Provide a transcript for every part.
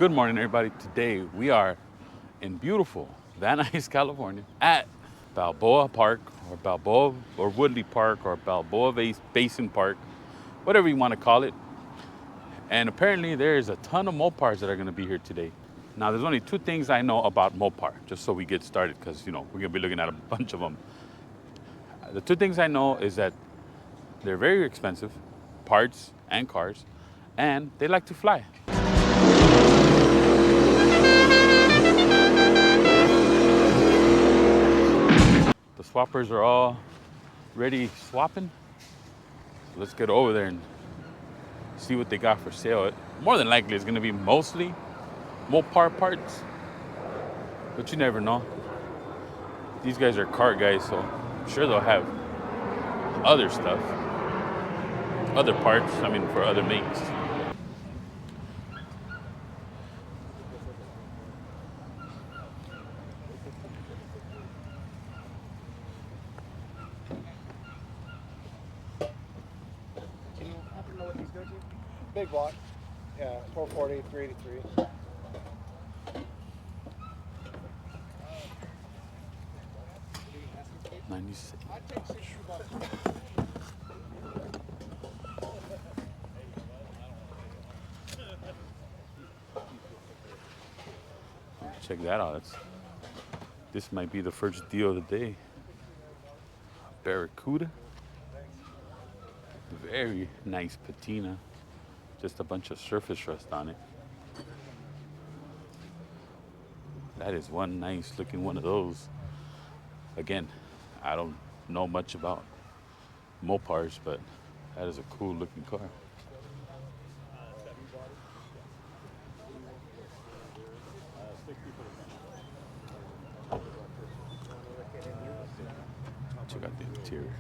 Good morning, everybody. Today we are in beautiful Van Nuys, California at Balboa Park or Balboa or Woodley Park or Balboa Basin Park, whatever you want to call it. And apparently there's a ton of Mopars that are going to be here today. Now, there's only two things I know about Mopar, just so we get started, because, we're going to be looking at a bunch of them. The two things I know is that they're very expensive, parts and cars, and they like to fly. The swappers are all ready swapping. So let's get over there and see what they got for sale. More than likely, it's going to be mostly Mopar parts, but you never know. These guys are car guys, so I'm sure they'll have other stuff, other parts, for other makes. Can you happen to know what these go to? Big block. Yeah, 440, 383. 96. Check that out. This might be the first deal of the day. Barracuda. Very nice patina. Just a bunch of surface rust on it. That is one nice looking one of those. Again, I don't know much about Mopars, but that is a cool looking car. Check out the interior.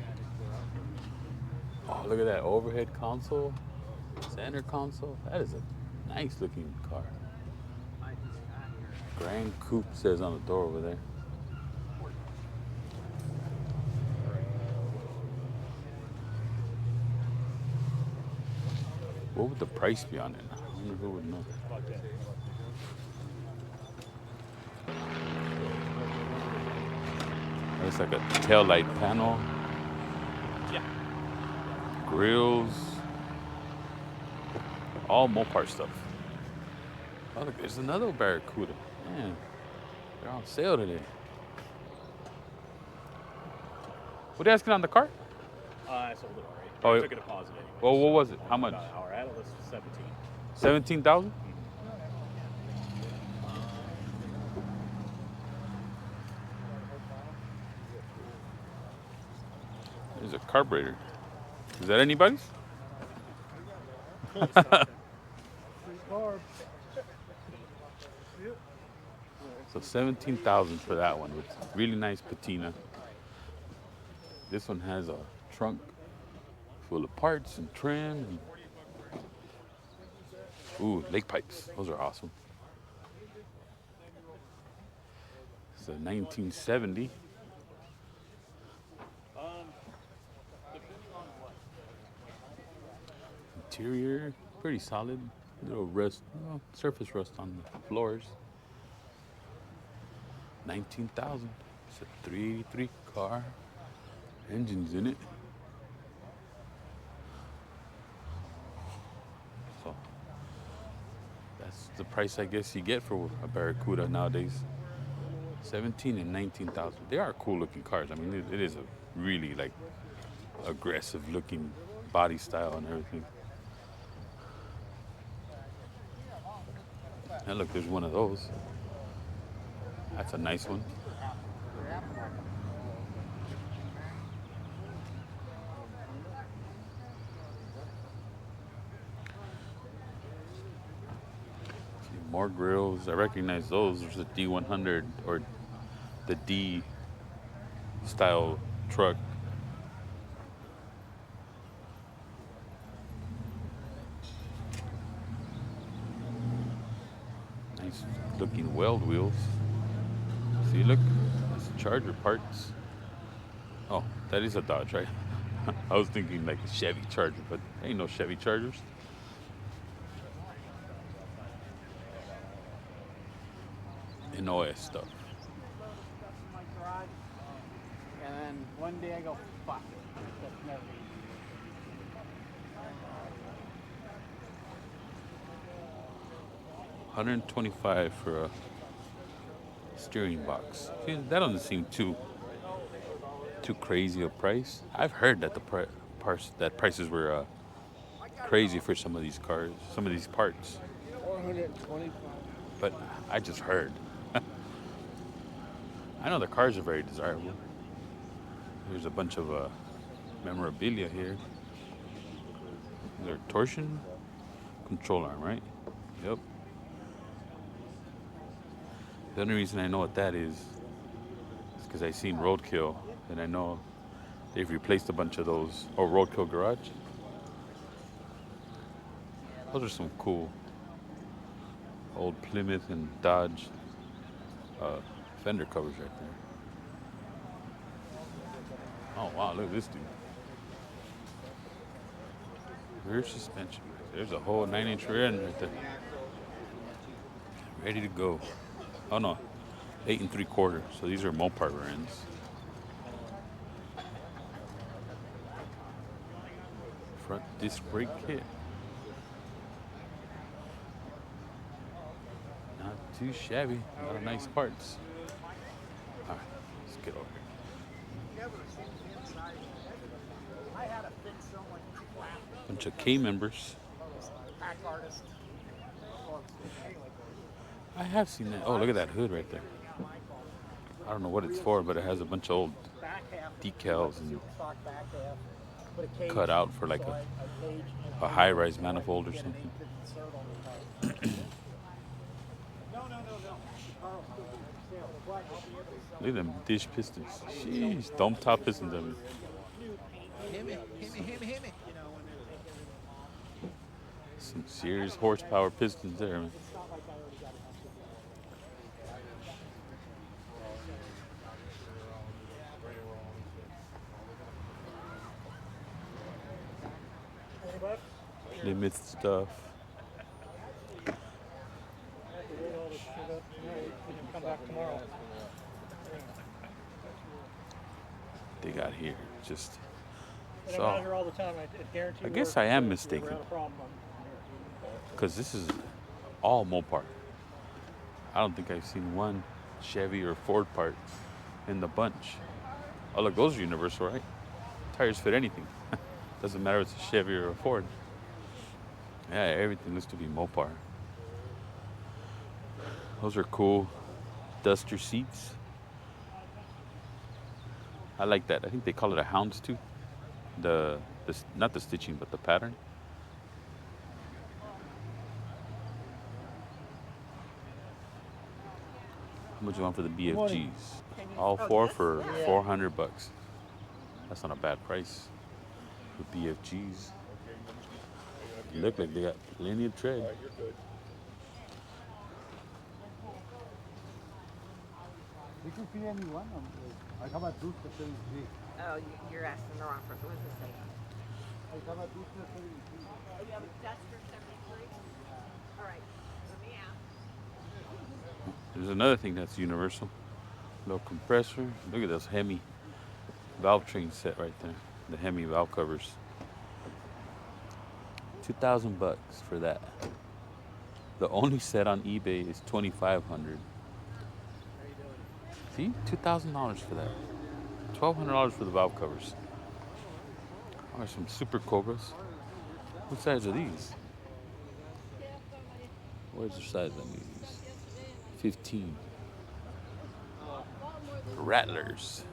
Oh, look at that overhead console, center console. That is a nice looking car. Grand Coupe says on the door over there. What would the price be on it? I wonder who would know. Looks like a tail light panel. Yeah. Grills. All Mopar stuff. Oh, look, there's another Barracuda. Man, they're on sale today. What are you asking on the car? I sold it already. Oh, I took a deposit anyway. Well, what was it? How much? Our adult is 17. 17,000? There's a carburetor. Is that anybody's? So 17,000 for that one with really nice patina. This one has a trunk full of parts and trim. Ooh, lake pipes. Those are awesome. It's a 1970. Interior, pretty solid. Little rust, surface rust on the floors. 19,000. It's a 383 car. Engine's in it. So that's the price I guess you get for a Barracuda nowadays. 17 and 19,000. They are cool looking cars. It is a really aggressive looking body style and everything. And look, there's one of those. That's a nice one. More grills. I recognize those. There's a D100 or the D style truck. Nice looking weld wheels. See, look, that's Charger parts. Oh, that is a Dodge, right? I was thinking like a Chevy Charger, but ain't no Chevy Chargers. NOS stuff. Stuff in my garage, and then one day I go, fuck it. That's never gonna be $125 for a steering box. See, that doesn't seem too crazy a price. I've heard that prices were crazy for some of these cars, some of these parts. 425. But I just heard. I know the cars are very desirable. There's a bunch of memorabilia here. Their torsion control arm, right? Yep. The only reason I know what that is because I seen Roadkill, and I know they've replaced a bunch of those. Oh, Roadkill Garage. Those are some cool old Plymouth and Dodge fender covers right there. Oh wow, look at this dude. Rear suspension. There's a whole 9-inch rear end right there. Ready to go. Oh no, 8 3/4. So these are Mopar rear ends. Front disc brake kit. Not too shabby. A lot of nice parts. All right, let's get over here. I had to fix someone crap. Bunch of K members. Pack artist. I have seen that. Oh, look at that hood right there. I don't know what it's for, but it has a bunch of old Back half. decals and Stock back half. Put a cage. cut out for like So a cage a high-rise manifold or get an something. 850 insert on the top. No. Carl, still Look at them dish pistons. Jeez, dome top pistons. I mean. hit me. Some serious horsepower pistons there, man. Plymouth stuff. Come back tomorrow. They got here just I'm so. out here all the time. I guarantee. I guess I am mistaken because this is all Mopar. I don't think I've seen one Chevy or Ford part in the bunch. Oh look, those are universal, right? Tires fit anything. Doesn't matter if it's a Chevy or a Ford. Yeah, everything looks to be Mopar. Those are cool. Duster seats. I like that. I think they call it a houndstooth. The not the stitching, but the pattern. How much you want for the BFGs? All four for $400. That's not a bad price. The BFGs. Look like they got plenty of tread. We can see anyone. I come at Booster 33. Oh, you're asking the wrong person. What does it say? I come at Booster 33. Oh, you have a Duster 73? All right, let me ask. There's another thing that's universal. Little compressor. Look at this Hemi valve train set right there. The Hemi valve covers. $2,000 for that. The only set on eBay is $2,500. See, $2,000 for that. $1,200 for the valve covers. Oh, there's some Super Cobras. What size are these? Where's the size on these? 15. Rattlers.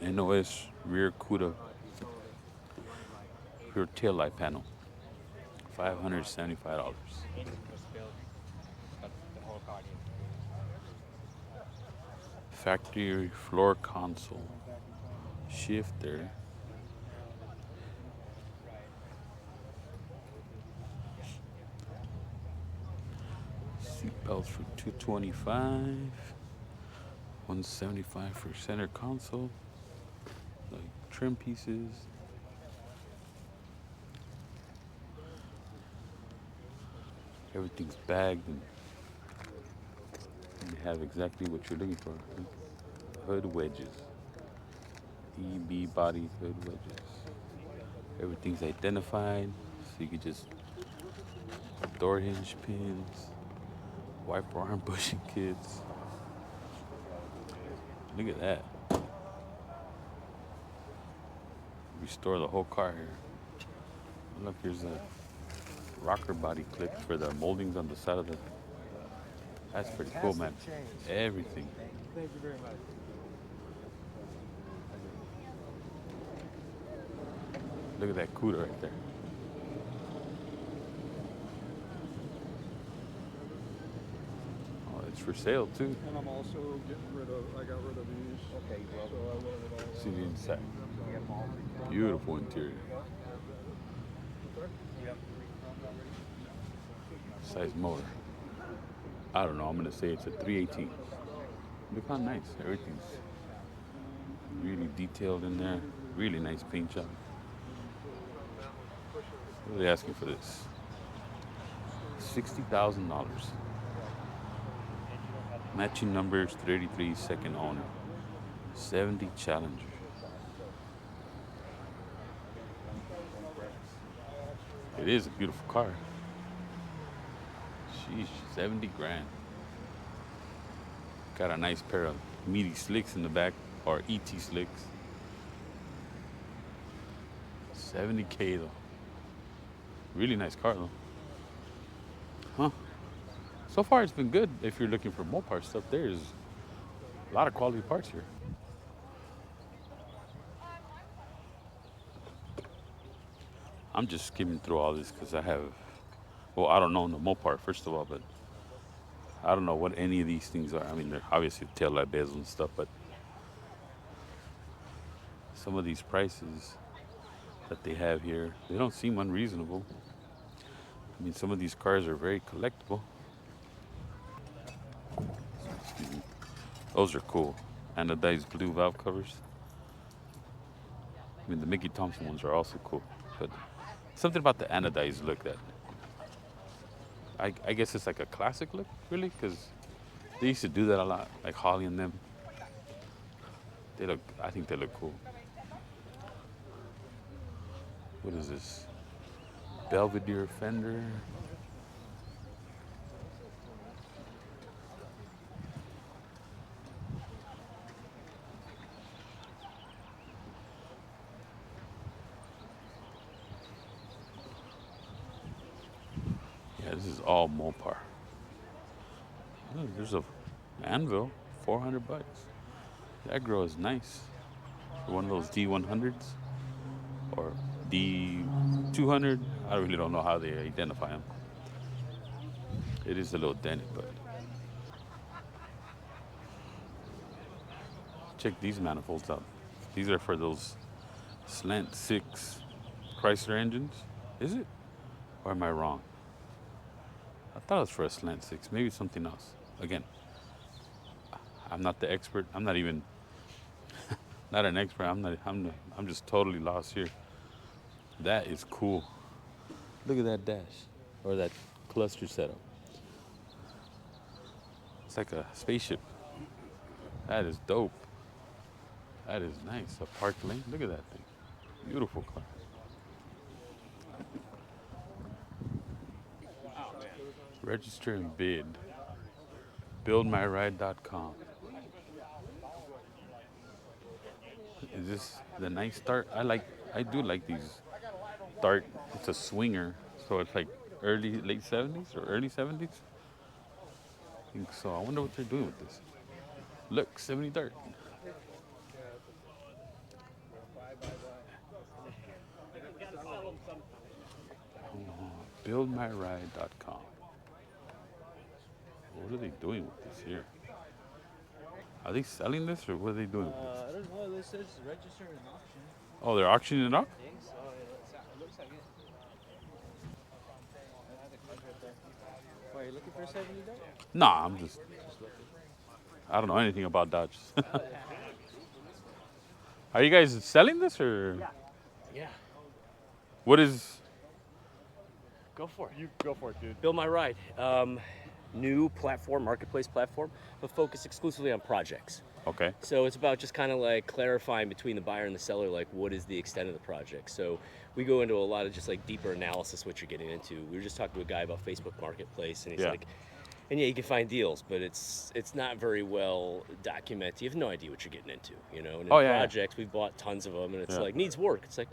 NOS rear CUDA, rear tail light panel, $575. Factory floor console, shifter, seat belts for $225, $175 for center console. trim pieces. Everything's bagged and you have exactly what you're looking for. Hood wedges. EB body hood wedges. Everything's identified, so you can just door hinge pins, wiper arm bushing kits. Look at that. Restore the whole car here. Look, here's a rocker body clip for the moldings on the side of the. That's pretty cool, man. Everything. Thank you very much. Look at that CUDA right there. Oh, it's for sale too. And I'm also getting rid of, I got rid of these. Okay, well. So I wanted it all. See the inside. Beautiful interior. Size motor. I don't know. I'm gonna say it's a 318. Look how nice. Everything's really detailed in there. Really nice paint job. What are they asking for this? $60,000. Matching numbers, 33, second owner. 70 Challenger. It is a beautiful car. Sheesh, 70 grand. Got a nice pair of meaty slicks in the back, or ET slicks. 70K though. Really nice car though. Huh. So far it's been good if you're looking for Mopar stuff. There's a lot of quality parts here. I'm just skimming through all this because I have, well, I don't know the Mopar first of all, but I don't know what any of these things are. I mean, they're obviously tail light bezels and stuff, but some of these prices that they have here, they don't seem unreasonable. I mean, some of these cars are very collectible. Excuse me. Those are cool. Anodized blue valve covers. I mean, the Mickey Thompson ones are also cool, but something about the anodized look that I guess it's like a classic look, really, because they used to do that a lot, like Holly and them. They look, I think they look cool. What is this? Belvedere fender. Yeah, this is all Mopar. Oh, there's a anvil, 400 bucks. That girl is nice. For one of those D100s or D200. I really don't know how they identify them. It is a little dented, but check these manifolds out. These are for those slant 6 Chrysler engines. Is it? Or am I wrong? I thought it was for a slant 6. Maybe something else. Again, I'm not the expert. I'm not even not an expert. I'm just totally lost here. That is cool. Look at that dash or that cluster setup. It's like a spaceship. That is dope. That is nice. A park lane. Look at that thing. Beautiful car. Register and bid. BuildMyRide.com. Is this the nice start? I do like these Dart. It's a swinger, so it's like late 70s or early 70s. I think so. I wonder what they're doing with this. Look, 70 Dart. BuildMyRide.com. What are they doing with this here? Are they selling this or what are they doing with this? I don't know. This says register and auction. Oh, they're auctioning it off? I think so. It looks like it. Why, are you looking for 70 there? Nah, I'm just. I don't know anything about Dodge. Are you guys selling this or Yeah. Yeah, what is? go for it. You go for it, dude. Build my ride. New platform, marketplace platform, but focused exclusively on projects. Okay. So it's about just kind of like clarifying between the buyer and the seller, like what is the extent of the project. So we go into a lot of just like deeper analysis what you're getting into. We were just talking to a guy about Facebook Marketplace, and he's Yeah. like, and yeah, you can find deals, but it's not very well documented. You have no idea what you're getting into, you know. And in Oh, yeah, yeah. projects, we've bought tons of them, and it's Yeah. like needs work. It's like,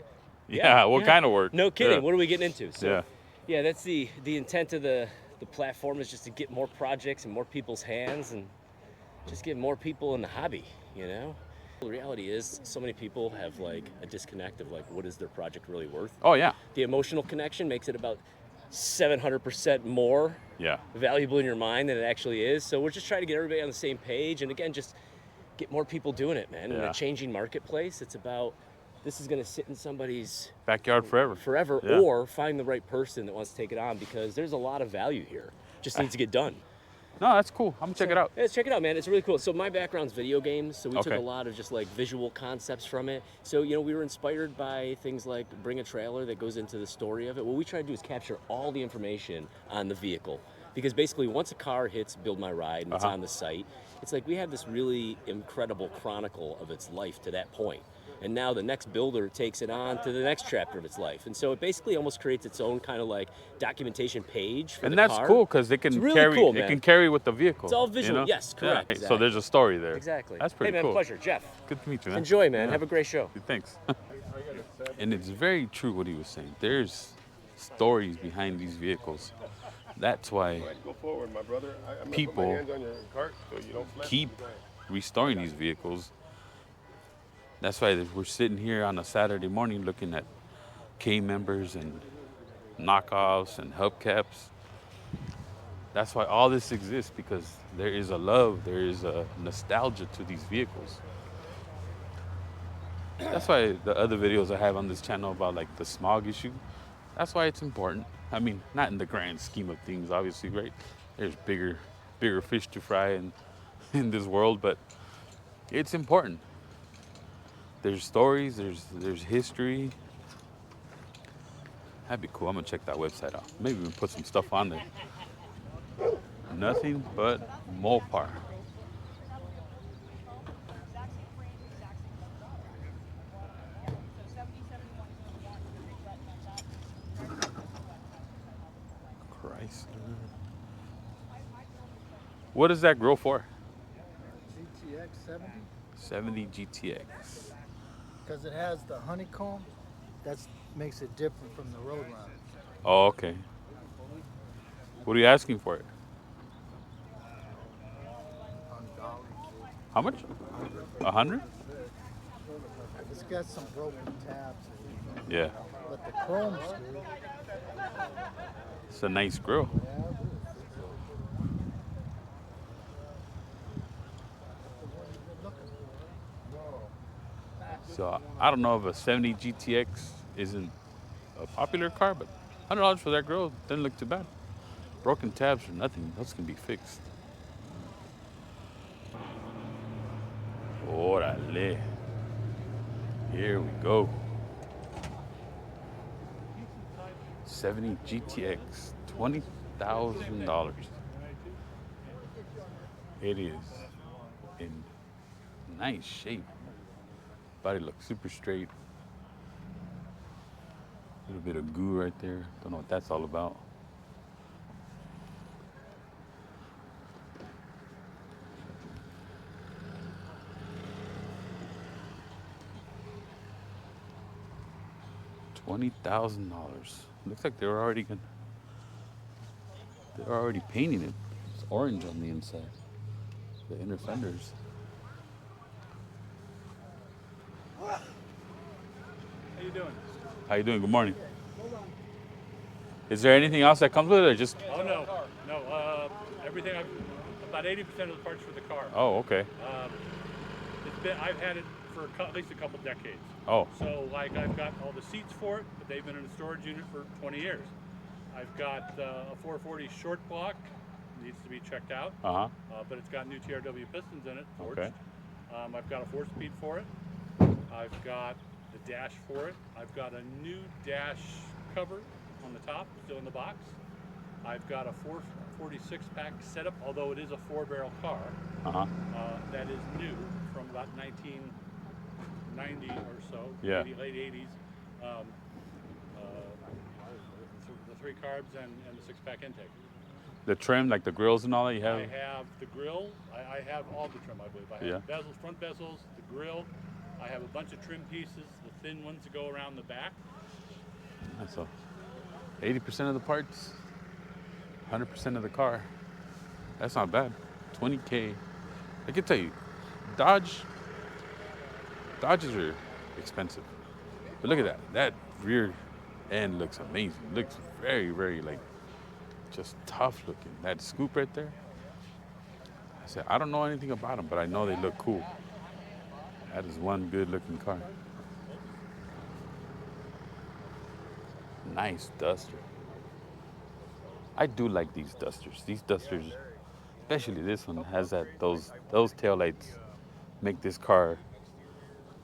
Yeah. What kind of work? no kidding. Yeah. What are we getting into? So, Yeah. yeah, that's the intent of the platform is just to get more projects in more people's hands and just get more people in the hobby, you know. The reality is, so many people have like a disconnect of like what is their project really worth. Oh yeah. The emotional connection makes it about 700% more Yeah. valuable in your mind than it actually is. So we're just trying to get everybody on the same page, and again, just get more people doing it, man. In Yeah. a changing marketplace, it's about this is going to sit in somebody's Backyard forever. Yeah. or find the right person that wants to take it on, because there's a lot of value here. Just needs to get done. No, that's cool. I'm gonna check it out. Yeah, check it out, man. It's really cool. So my background's video games, so we took Okay. a lot of just like visual concepts from it. So, you know, we were inspired by things like bring a trailer that goes into the story of it. What we try to do is capture all the information on the vehicle. Because basically once a car hits Build My Ride and it's on the site, it's like we have this really incredible chronicle of its life to that point. And now the next builder takes it on to the next chapter of its life. And so it basically almost creates its own kind of like documentation page for And the that's car. cool because it can It's really carry. cool, It man. can carry with the vehicle. It's all visual. You know? Yes, correct. Yeah. So Exactly. there's a story there. Exactly. That's pretty hey, man, cool. pleasure. Jeff, Good to meet you, man. enjoy, man. Yeah. Have a great show. Thanks. And it's very true what he was saying. There's stories behind these vehicles. That's why Go forward, my brother. I'm gonna put People my hands on your cart so you don't flip. keep restoring these vehicles. That's why we're sitting here on a Saturday morning looking at K members and knockoffs and hubcaps. That's why all this exists, because there is a love, there is a nostalgia to these vehicles. That's why the other videos I have on this channel about like the smog issue, that's why it's important. I mean, not in the grand scheme of things, obviously, right? There's bigger fish to fry in this world, but it's important. There's stories, there's history. That'd be cool. I'm gonna check that website out. Maybe even put some stuff on there. Nothing but Mopar. Chrysler. What does that grow for? GTX 70, 70 GTX. because it has the honeycomb. That makes it different from the Road Runner. Oh, okay. What are you asking for it? $100. How much? 100? It's got some broken tabs, Yeah. but the chrome's good. It's a nice grill. So I don't know if a 70 GTX isn't a popular car, but $100 for that grill doesn't look too bad. Broken tabs are nothing. Those can be fixed. Órale. Here we go. 70 GTX, $20,000. It is in nice shape. Body looks super straight. A little bit of goo right there. Don't know what that's all about. $20,000. Looks like they're already painting it. It's orange on the inside. The inner fenders. How you doing? How you doing? Good morning. Is there anything else that comes with it, or just? Oh no, no. Everything. About 80% of the parts for the car. Oh, okay. I've had it for at least a couple decades. Oh, So like I've got all the seats for it, but they've been in a storage unit for 20 years. I've got a 440 short block, needs to be checked out, uh huh. but it's got new TRW pistons in it, forged. Okay. I've got a 4-speed for it. I've got the dash for it. I've got a new dash cover on the top, still in the box. I've got a 446 pack setup, although it is a 4-barrel car. That is new from about 1990 or so, Yeah. late 80s. The 3 carbs and the 6-pack intake. The trim, like the grills and all that you have? I have the grill. I have all the trim, I believe. I have bezels, front bezels, the grill. I have a bunch of trim pieces, the thin ones that go around the back. So 80% of the parts, 100% of the car. That's not bad. 20K. I can tell you, Dodges are expensive. But look at that. That rear end looks amazing. Looks very, very like just tough looking. That scoop right there. I said, I don't know anything about them, but I know they look cool. That is one good looking car. Nice duster. I do like these dusters. These dusters, especially this one, has those taillights make this car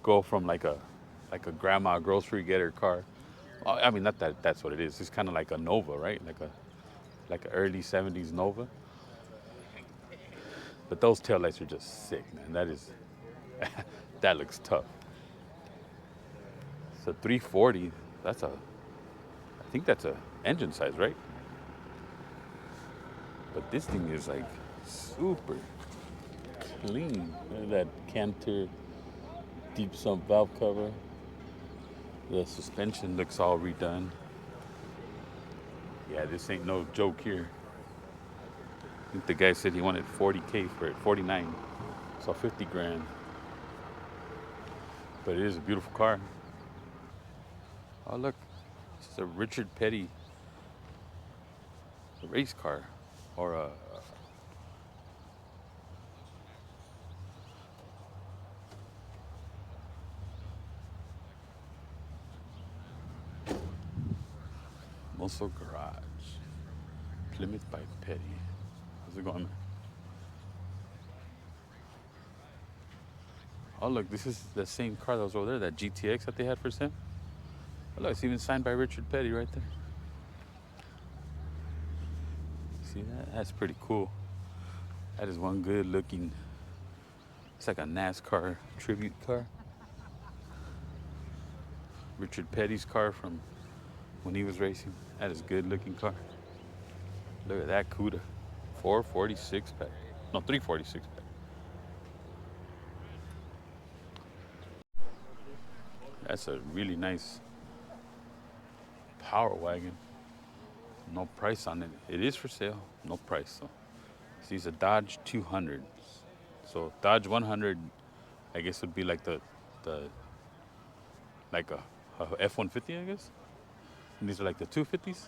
go from like a grandma grocery getter car. Well, I mean, not that that's what it is. It's kind of like a Nova, right? Like a early 70s Nova. But those taillights are just sick, man. That looks tough. So 340, I think that's a engine size, right? But this thing is like super clean. Look at that Canter deep sump valve cover. The suspension looks all redone. Yeah, this ain't no joke here. I think the guy said he wanted 40K for it, 49. So 50 grand. But it is a beautiful car. Oh look, this is a Richard Petty race car. Or a Muscle Garage. Plymouth by Petty. How's it going, man? Oh look, this is the same car that was over there, that GTX that they had for sale. Oh look, it's even signed by Richard Petty right there. See that? That's pretty cool. That is one good looking, it's like a NASCAR tribute car. Richard Petty's car from when he was racing. That is a good looking car. Look at that CUDA. 446 pack. No, 346 pack. That's a really nice power wagon. No price on it. It is for sale. No price. So it's a Dodge 200. So Dodge 100, I guess would be like the like a F-150, I guess. And these are like the 250s.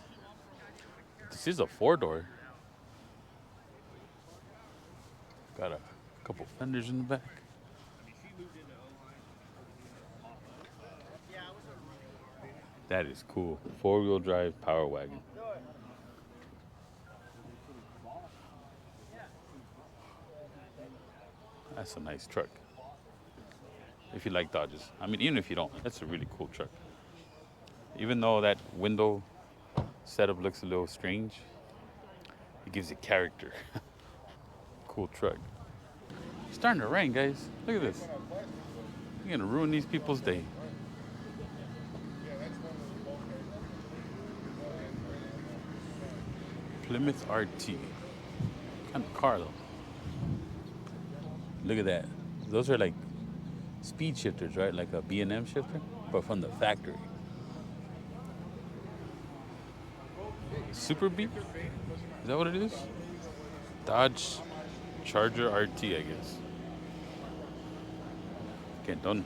This is a 4-door. Got a couple fenders in the back. That is cool. 4-wheel drive power wagon. That's a nice truck. If you like Dodges. I mean, even if you don't, that's a really cool truck. Even though that window setup looks a little strange, it gives it character. Cool truck. It's starting to rain, guys. Look at this. You're gonna ruin these people's day. Plymouth RT. What kind of car though? Look at that. Those are like speed shifters, right? Like a B&M shifter, but from the factory. Super Beat? Is that what it is? Dodge Charger RT, I guess. Get done.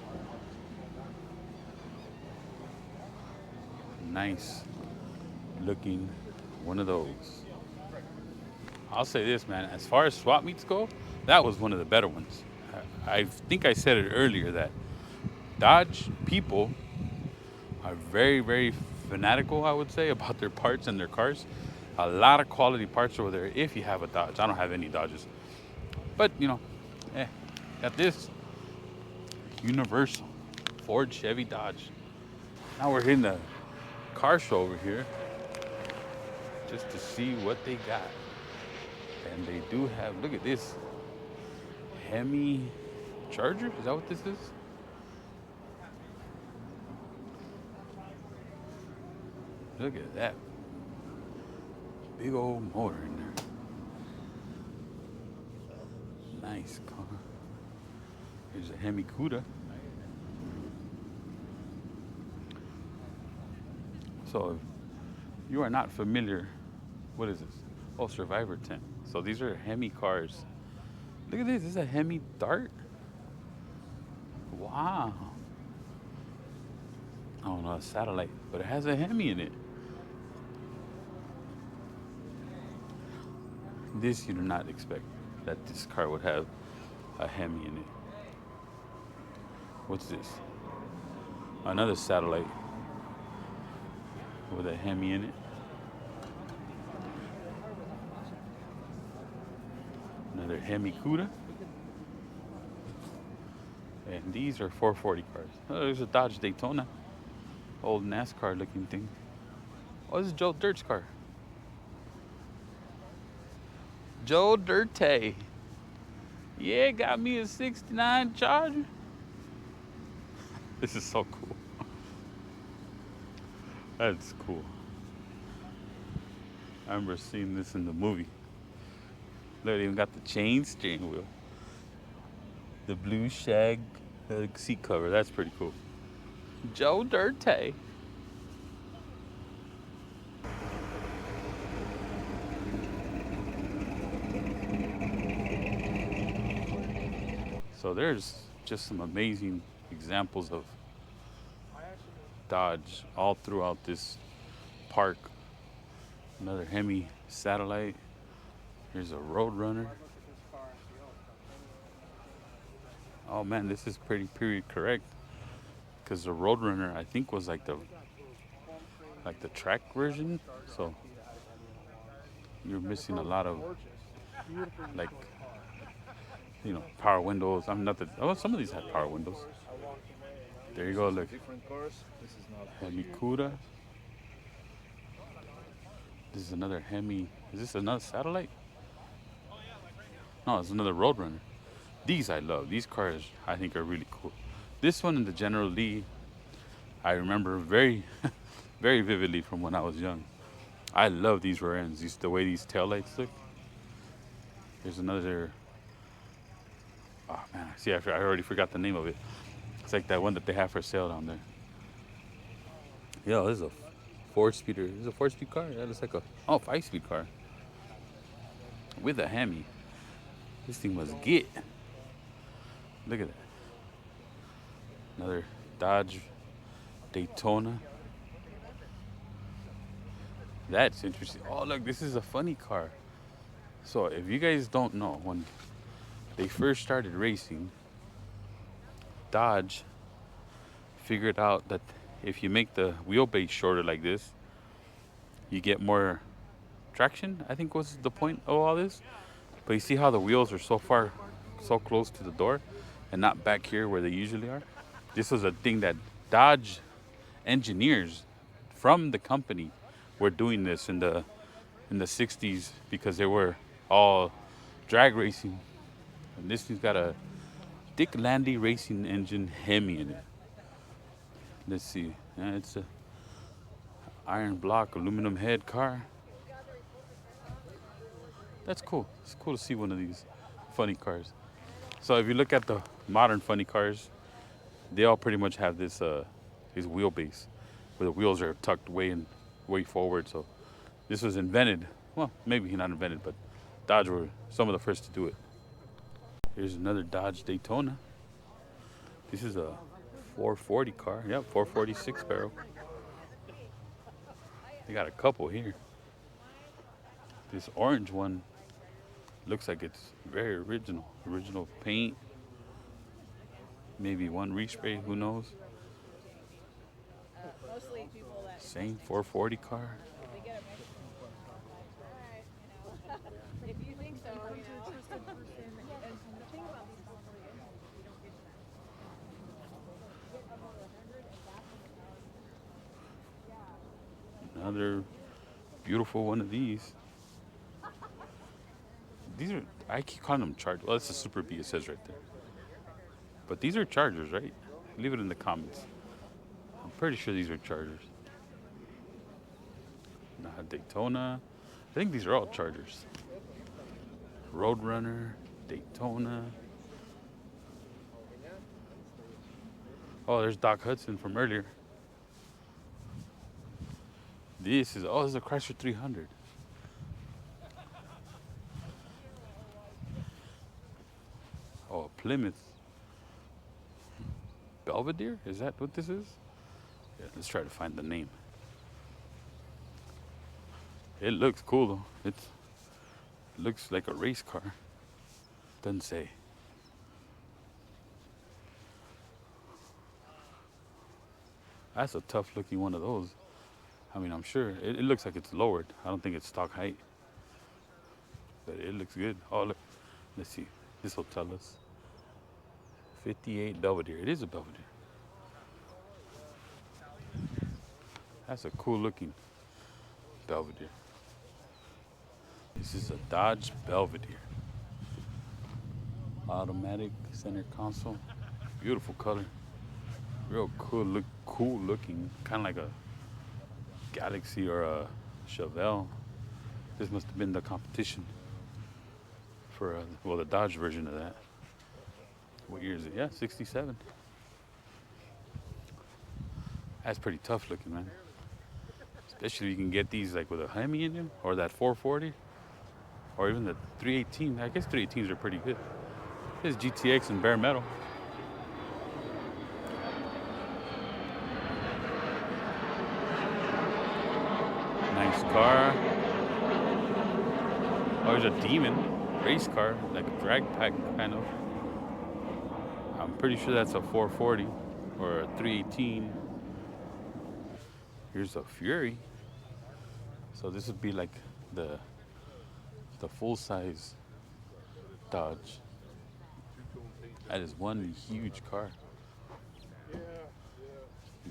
Nice looking one of those. I'll say this, man. As far as swap meets go, that was one of the better ones. I think I said it earlier that Dodge people are very, very fanatical, I would say, about their parts and their cars. A lot of quality parts over there if you have a Dodge. I don't have any Dodges. But, got this. Universal. Ford, Chevy, Dodge. Now we're hitting the car show over here just to see what they got. And they do have, look at this, Hemi Charger. Is that what this is? Look at that. Big old motor in there. Nice car. Here's a Hemi Cuda. So if you are not familiar, what is this? Oh, Survivor tent. So these are Hemi cars. Look at this. This is a Hemi Dart. Wow. I don't know, a satellite, but it has a Hemi in it. This you do not expect that this car would have a Hemi in it. What's this? Another satellite with a Hemi in it. Another Hemi Cuda. And these are 440 cars. Oh, there's a Dodge Daytona. Old NASCAR looking thing. Oh, this is Joe Dirt's car. Joe Dirte. Yeah, got me a 69 Charger. This is so cool. That's cool. I remember seeing this in the movie. Look, they even got the chain steering wheel. The blue shag seat cover. That's pretty cool. Joe Dirte. So there's just some amazing examples of Dodge all throughout this park. Another Hemi Satellite. Here's a Roadrunner. Oh man, this is pretty period correct. Because the Roadrunner, I think, was like the track version. So you're missing a lot of like, you know, power windows. I'm not that. Oh, some of these had power windows. There you go. Look. Hemi Cuda. This is another Hemi. Is this another satellite? No, it's another Roadrunner. These I love. These cars I think are really cool. This one in the General Lee, I remember very, very vividly from when I was young. I love these rear ends. The way these taillights look. Here's another. Oh man, see, I already forgot the name of it. It's like that one that they have for sale down there. Yo, this is a 4-speeder. This is a 4-speed car. Yeah, it's like a 5-speed car with a Hemi. This thing must get. Look at that. Another Dodge Daytona. That's interesting. Oh, look, this is a funny car. So, if you guys don't know, when they first started racing, Dodge figured out that if you make the wheelbase shorter like this, you get more traction, I think was the point of all this. But you see how the wheels are so close to the door and not back here where they usually are? This was a thing that Dodge engineers from the company were doing this in the 60s because they were all drag racing. And this thing's got a Dick Landy racing engine Hemi in it. Let's see. Yeah, it's a iron block aluminum head car. That's cool. It's cool to see one of these funny cars. So if you look at the modern funny cars, they all pretty much have this wheelbase where the wheels are tucked way forward. So this was invented. Well, maybe not invented, but Dodge were some of the first to do it. Here's another Dodge Daytona. This is a 440 car. Yep, 446 barrel. They got a couple here. This orange one looks like it's very original. Original paint. Maybe one respray, who knows? Mostly people that Same 440 car. they get a mix. Alright, you know. If you think so, you know. And the thing about these 440 engines, you don't get that. Another beautiful one of these. These are, I keep calling them Chargers. Well, it's a Super B, it says right there. But these are Chargers, right? Leave it in the comments. I'm pretty sure these are Chargers. Nah, Daytona. I think these are all Chargers. Roadrunner, Daytona. Oh, there's Doc Hudson from earlier. This is a Chrysler 300. Oh, a Plymouth. Belvedere? Is that what this is? Yeah, let's try to find the name. It looks cool though. It looks like a race car. Doesn't say. That's a tough looking one of those. I mean, I'm sure. It looks like it's lowered. I don't think it's stock height. But it looks good. Oh, look. Let's see. This will tell us. 58 Belvedere. It is a Belvedere. That's a cool looking Belvedere. This is a Dodge Belvedere. Automatic center console. Beautiful color. Real cool looking. Kind of like a Galaxy or a Chevelle. This must have been the competition for, the Dodge version of that. What year is it? Yeah, 67. That's pretty tough looking, man. Especially if you can get these like with a Hemi engine or that 440 or even the 318. I guess 318s are pretty good. This is GTX and bare metal. Nice car. Oh, there's a Demon race car, like a drag pack kind of. I'm pretty sure that's a 440 or a 318. Here's a Fury. So this would be like the full size Dodge. That is one huge car.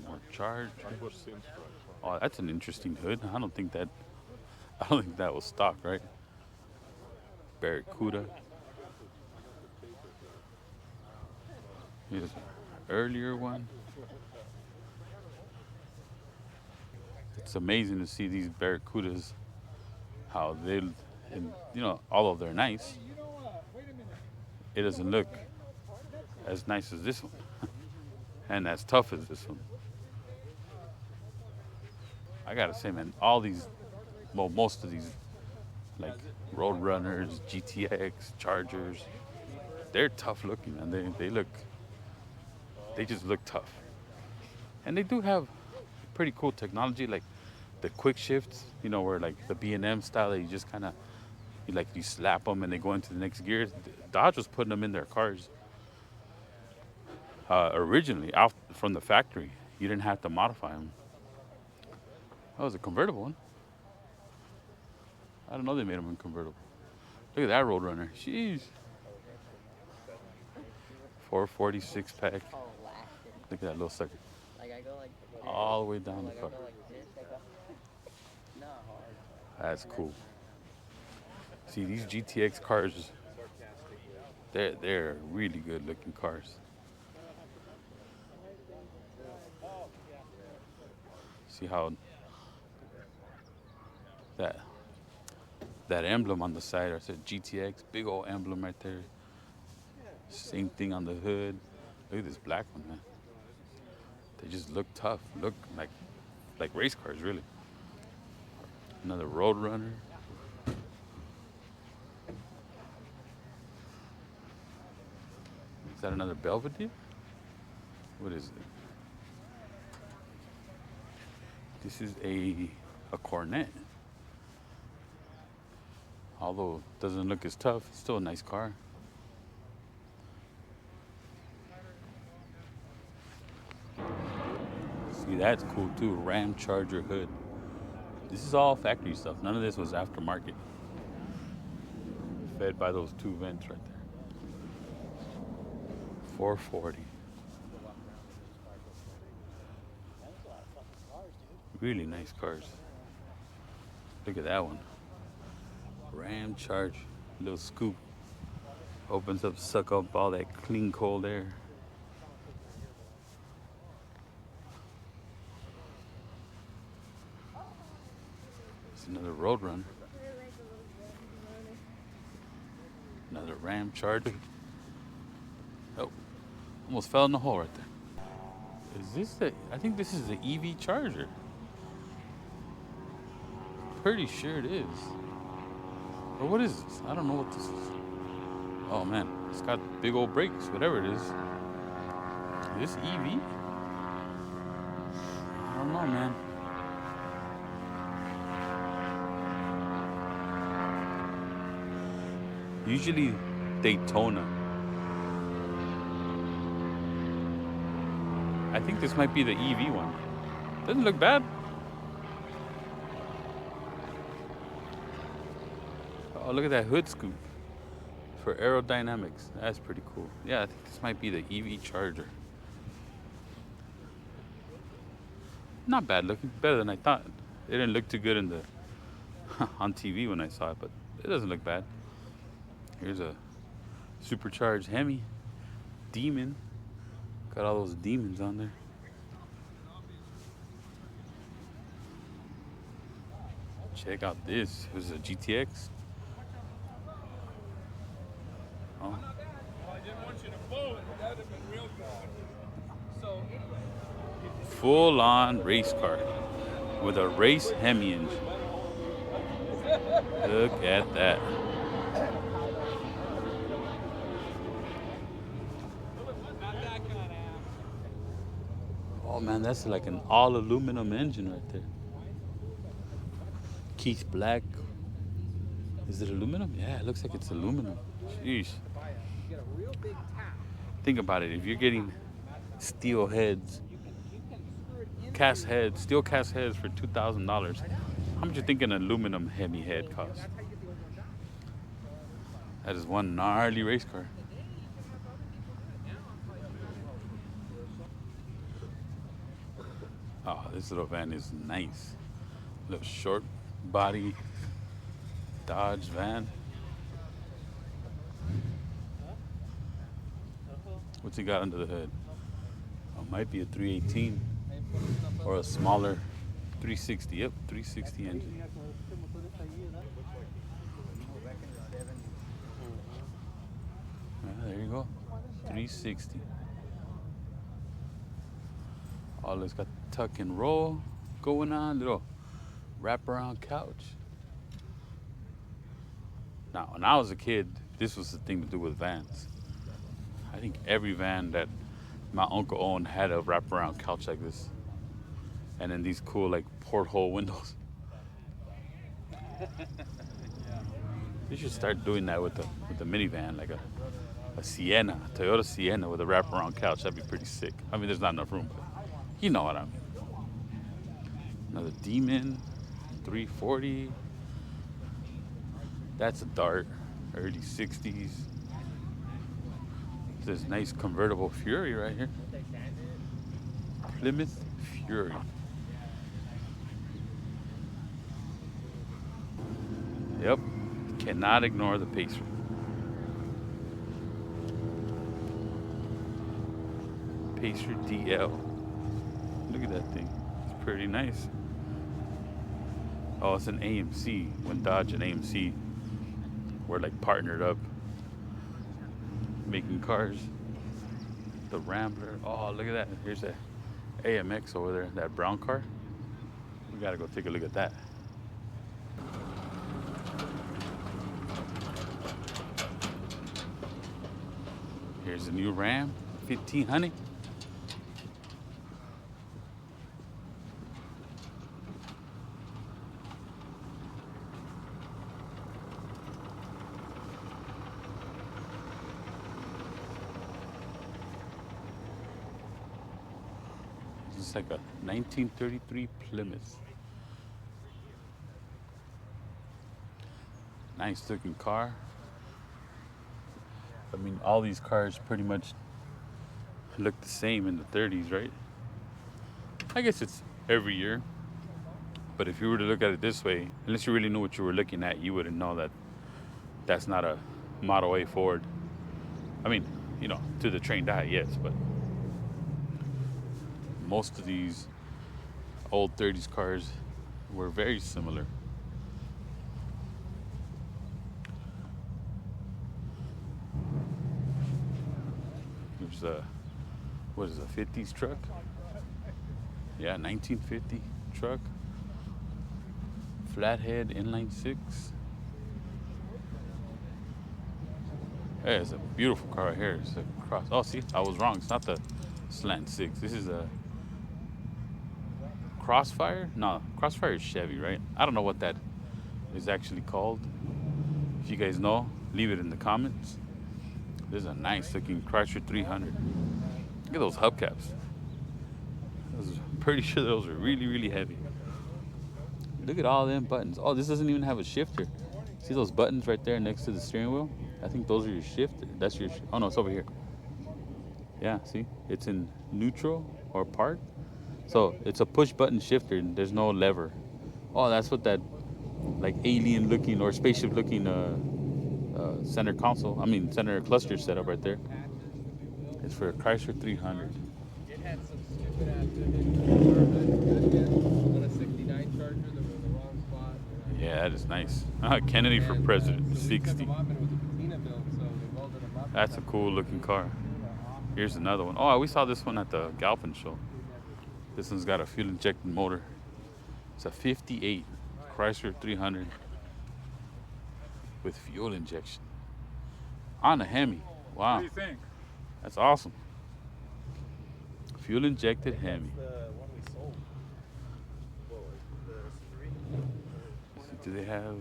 More Chargers. Oh, that's an interesting hood. I don't think that was stock, right? Barracuda. Here's an earlier one. It's amazing to see these Barracudas, how they, and although they're nice, it doesn't look as nice as this one, and as tough as this one. I gotta say, man, all these, well, most of these, like Roadrunners, GTX, Chargers, they're tough looking, man. They just look tough, and they do have pretty cool technology, like the quick shifts, where like the B&M style that you just kind of, you slap them and they go into the next gear. Dodge was putting them in their cars originally out from the factory. You didn't have to modify them. That was a convertible one. I don't know they made them in convertible. Look at that Roadrunner. Jeez. 446 pack. Look at that little sucker. All the way down the car. That's cool. See, these GTX cars, they're really good looking cars. See how that emblem on the side, I said GTX, big old emblem right there. Same thing on the hood. Look at this black one, man. They just look tough. Look like race cars, really. Another Roadrunner. Is that another Belvedere? What is it? This is a Cornet. Although it doesn't look as tough, it's still a nice car. See, that's cool too. Ram Charger hood. This is all factory stuff. None of this was aftermarket. Fed by those two vents right there. 440. Really nice cars. Look at that one. Ram Charge. Little scoop. Opens up, suck up all that clean cold air. It's another Road Runner. Another Ram Charger. Oh, almost fell in the hole right there. Is this the, I think this is the EV Charger. Pretty sure it is. Or what is this? I don't know what this is. Oh man, it's got big old brakes, whatever it is. Is this EV? I don't know, man. Usually Daytona. I think this might be the EV one. Doesn't look bad. Oh, look at that hood scoop for aerodynamics. That's pretty cool. Yeah, I think this might be the EV Charger. Not bad looking. Better than I thought. It didn't look too good in the on TV when I saw it, but it doesn't look bad. Here's a supercharged Hemi Demon. Got all those demons on there. Check out this. This is a GTX. Oh. I didn't want you to blow it. That'd have been real good. So, Full on race car with a race Hemi engine. Look at that. Oh man, that's like an all aluminum engine right there. Keith Black. Is it aluminum? Yeah, it looks like it's aluminum. Jeez. Think about it. If you're getting steel heads, cast heads, steel cast heads for $2,000, how much you think an aluminum Hemi head costs? That is one gnarly race car. Oh, this little van is nice. Little short body Dodge van. What's he got under the hood? Oh, might be a 318 or a smaller 360. Yep, 360 engine. There you go. 360. Oh, it's got tuck and roll going on. Little wraparound couch. Now, when I was a kid, this was the thing to do with vans. I think every van that my uncle owned had a wraparound couch like this. And then these cool like porthole windows. They should start doing that with the minivan, like a Sienna, a Toyota Sienna with a wraparound couch. That'd be pretty sick. I mean, there's not enough room, but you know what I mean. Another Demon, 340. That's a Dart, early 60s. This nice convertible Fury right here. Plymouth Fury. Yep, cannot ignore the Pacer. Pacer DL. Look at that thing. It's pretty nice. Oh, it's an AMC. When Dodge and AMC were like partnered up, making cars. The Rambler. Oh, look at that. Here's that AMX over there, that brown car. We gotta go take a look at that. Here's the new Ram 1500. It's like a 1933 Plymouth. Nice looking car. I mean, all these cars pretty much look the same in the 30s, right? I guess it's every year. But if you were to look at it this way, unless you really knew what you were looking at, you wouldn't know that that's not a Model A Ford. I mean, you know, to the trained eye, yes, but most of these old 30s cars were very similar. There's a, what is a 50s truck? Yeah, 1950 truck. Flathead inline six. Yeah, it's a beautiful car right here. It's a cross. Oh, see, I was wrong. It's not the slant six. This is a Crossfire. No, Crossfire is Chevy, right? I don't know what that is actually called. If you guys know, leave it in the comments. This is a nice looking Chrysler 300. Look at those hubcaps. I'm pretty sure those are really, really heavy. Look at all them buttons. Oh, this doesn't even have a shifter. See those buttons right there next to the steering wheel? I think those are your shifter. That's your, oh no, it's over here. Yeah, see? It's in neutral or park. So it's a push button shifter and there's no lever. Oh, that's what that like alien looking or spaceship looking center console, center cluster setup right there. It's for a Chrysler 300. It had some stupid ass on a 69 Charger that was in the wrong spot. Yeah, that is nice. Kennedy for president, 60. That's a cool looking car. Here's another one. Oh, we saw this one at the Galpin show. This one's got a fuel injected motor. It's a 58 Chrysler 300 with fuel injection on a Hemi. Wow. What do you think? That's awesome. Fuel injected Hemi. Do they have?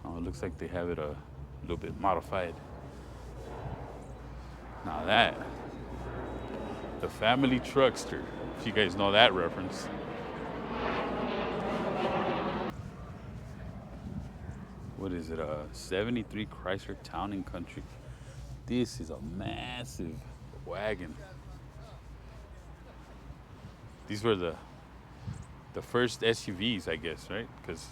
Oh, it looks like they have it a little bit modified. Now that, the family truckster, if you guys know that reference. What is it? A 73 Chrysler Town and Country. This is a massive wagon. These were the first SUVs, I guess, right? Because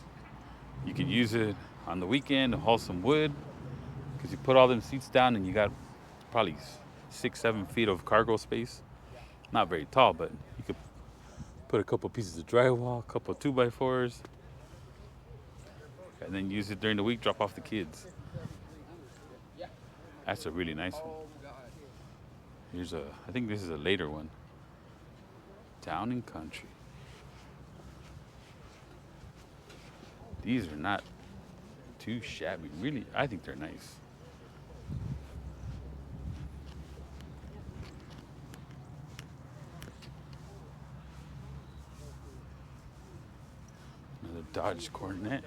you could use it on the weekend to haul some wood. Because you put all them seats down and you got probably 6-7 feet of cargo space. Not very tall, but you could put a couple pieces of drywall, a couple of 2x4s, and then use it during the week, drop off the kids. That's a really nice one. Here's a, I think this is a later one. Town and Country. These are not too shabby. Really, I think they're nice. Another Dodge Coronet.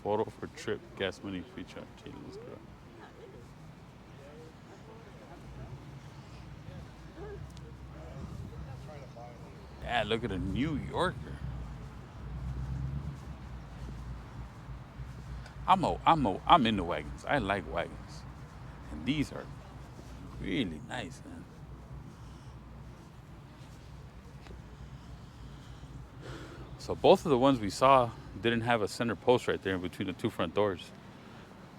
Photo for trip, gas money, free charge. Okay, let's go. Yeah, look at a New Yorker. I'm into wagons. I like wagons, and these are really nice, man. So both of the ones we saw didn't have a center post right there in between the two front doors.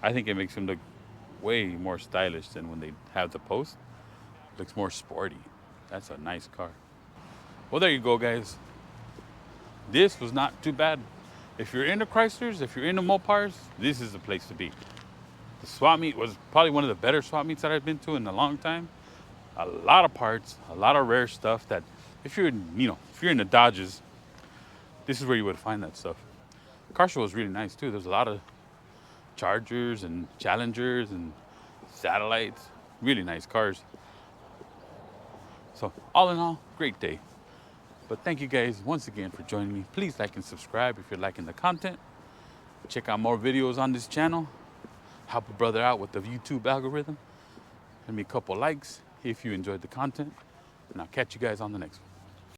I think it makes them look way more stylish than when they have the post. It looks more sporty. That's a nice car. Well, there you go, guys. This was not too bad. If you're into Chryslers, if you're into Mopars, this is the place to be. The swap meet was probably one of the better swap meets that I've been to in a long time. A lot of parts, a lot of rare stuff that if you're in the Dodges, this is where you would find that stuff. The car show was really nice too. There's a lot of Chargers and Challengers and Satellites. Really nice cars. So all in all, great day. But thank you guys once again for joining me. Please like and subscribe if you're liking the content. Check out more videos on this channel. Help a brother out with the YouTube algorithm. Give me a couple likes if you enjoyed the content. And I'll catch you guys on the next one.